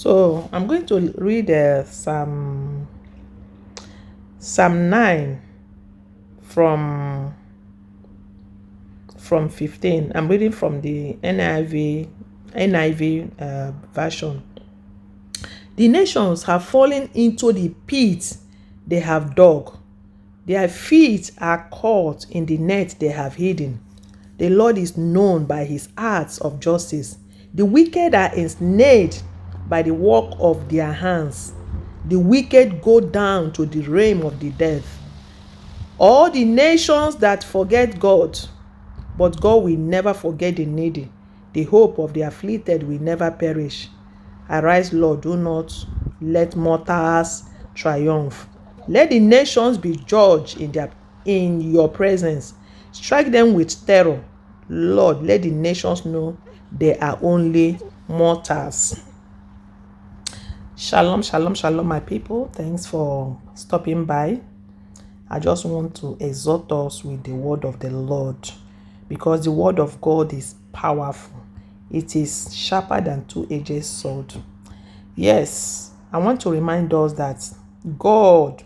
So I'm going to read Psalm 9 from 15. I'm reading from the NIV version. The nations have fallen into the pit they have dug. Their feet are caught in the net they have hidden. The Lord is known by his acts of justice. The wicked are ensnared by the work of their hands. The wicked go down to the realm of the dead. All the nations that forget God, but God will never forget the needy. The hope of the afflicted will never perish. Arise, Lord, do not let mortals triumph. Let the nations be judged in your presence. Strike them with terror. Lord, let the nations know they are only mortals. Shalom, shalom, shalom, my people. Thanks for stopping by. I just want to exhort us with the word of the Lord, because the word of God is powerful. It is sharper than two-edged sword. Yes, I want to remind us that God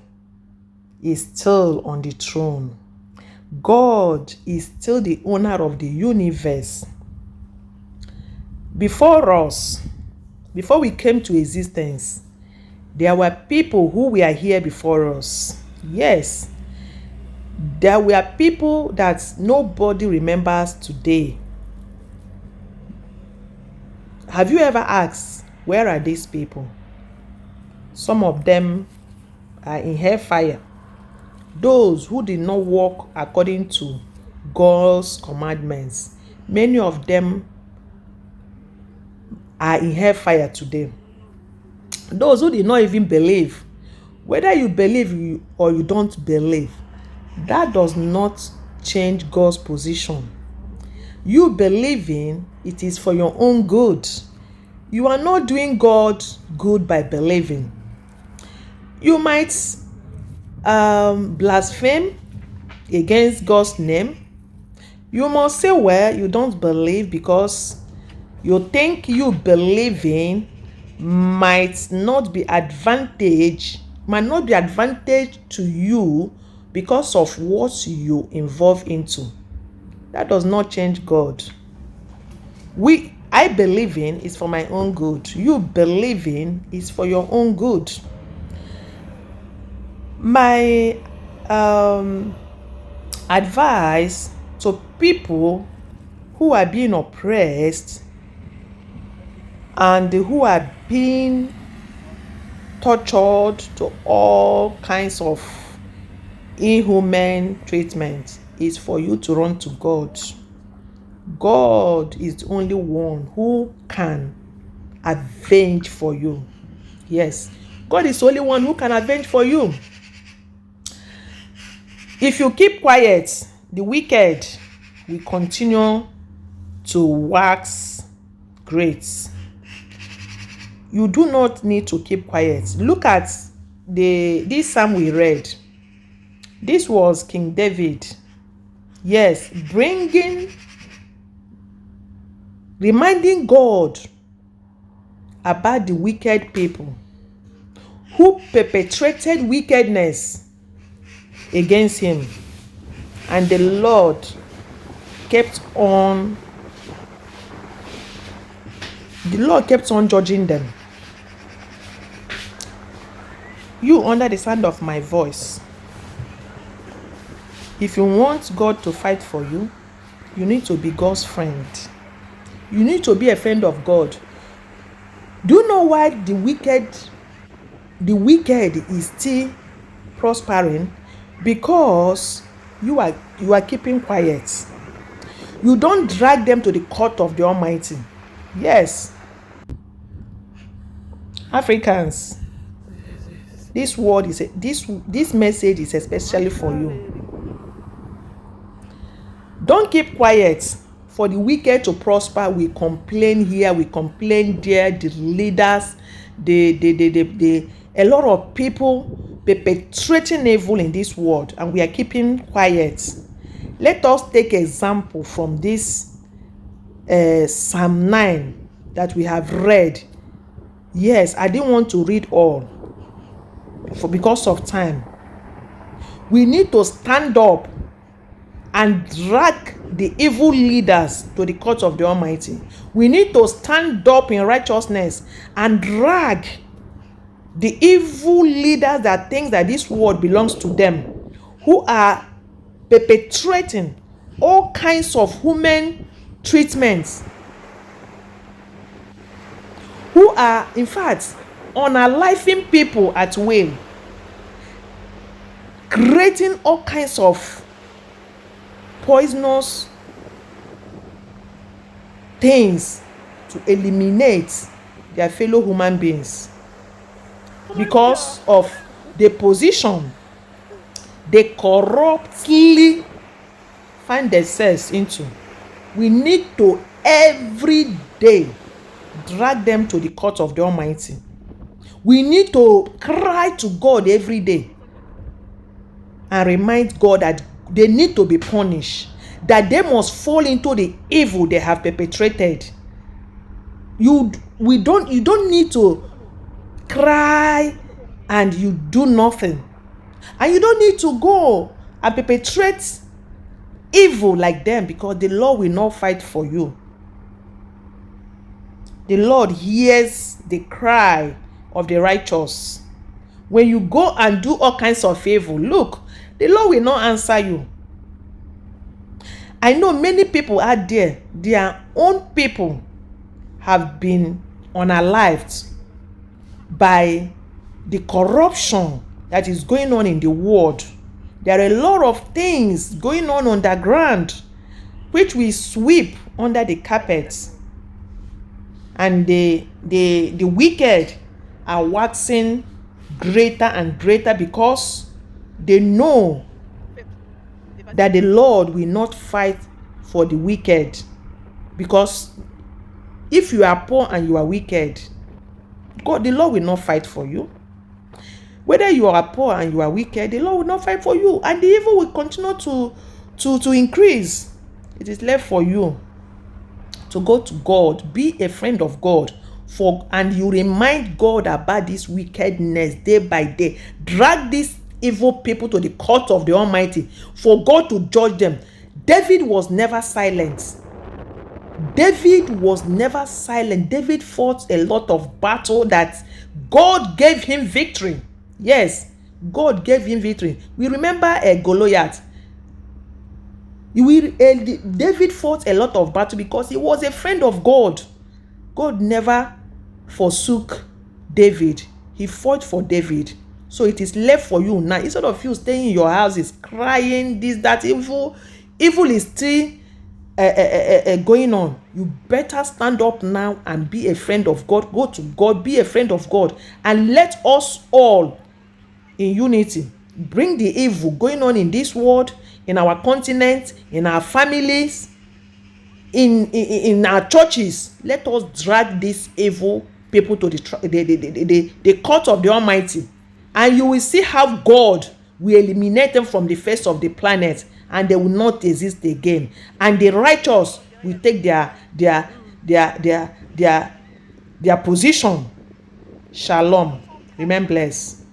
is still on the throne. God is still the owner of the universe. Before we came to existence, there were people who were here before us. Yes, there were people that nobody remembers today. Have you ever asked, where are these people? Some of them are in hellfire. Those who did not walk according to God's commandments, many of them are in hellfire today. Those who did not even believe, whether you believe or you don't believe, that does not change God's position. You believing, it is for your own good. You are not doing God good by believing. You might blaspheme against God's name. You must say, well, you don't believe because you think you believing might not be advantage to you because of what you involve into. That does not change God. I believe in is for my own good. You believing is for your own good. My advice to people who are being oppressed and who are being tortured to all kinds of inhuman treatment is for you to run to God. God is the only one who can avenge for you. Yes, God is the only one who can avenge for you. If you keep quiet, the wicked will continue to wax great. You do not need to keep quiet. Look at this psalm we read. This was King David. Yes, reminding God about the wicked people who perpetrated wickedness against him, and the Lord kept on judging them. You under the sound of my voice, if you want God to fight for you, you need to be God's friend. You need to be a friend of God. Do you know why the wicked is still prospering? Because you are keeping quiet. You don't drag them to the court of the Almighty. Yes, Africans, this message is especially for you. Don't keep quiet for the wicked to prosper. We complain here, we complain there. The leaders, a lot of people perpetrating evil in this world, and we are keeping quiet. Let us take example from this Psalm 9 that we have read Yes, I didn't want to read all because of time. We need to stand up and drag the evil leaders to the court of the Almighty. We need to stand up in righteousness and drag the evil leaders that think that this world belongs to them, who are perpetrating all kinds of human treatments, who are in fact unaliving people at will, creating all kinds of poisonous things to eliminate their fellow human beings because of the position they corruptly find themselves into. We need to every day drag them to the court of the Almighty. We need to cry to God every day and remind God that they need to be punished, that they must fall into the evil they have perpetrated. You don't need to cry and you do nothing, and you don't need to go and perpetrate evil like them, because the Lord will not fight for you. The Lord hears the cry of the righteous. When you go and do all kinds of evil, look, the Lord will not answer you. I know many people out there, their own people have been unalived by the corruption that is going on in the world. There are a lot of things going on underground which we sweep under the carpet, and the wicked are waxing greater and greater because they know that the Lord will not fight for the wicked. Because if you are poor and you are wicked, the Lord will not fight for you. Whether you are poor and you are wicked, the Lord will not fight for you, and the evil will continue to increase. It is left for you to go to God, be a friend of God, and you remind God about this wickedness day by day. Drag these evil people to the court of the Almighty for God to judge them. David was never silent. David fought a lot of battle that God gave him victory. Yes, God gave him victory. We remember Goliath. David fought a lot of battle because he was a friend of God. God never forsook David. He fought for David. So it is left for you now. Instead of you staying in your houses crying this, that, evil is still going on. You better stand up now and be a friend of God. Go to God, be a friend of God, and let us all in unity bring the evil going on in this world, in our continent, in our families, in our churches. Let us drag these evil people to the court of the Almighty, and you will see how God will eliminate them from the face of the planet, and they will not exist again, and the righteous will take their position. Shalom. Remain blessed.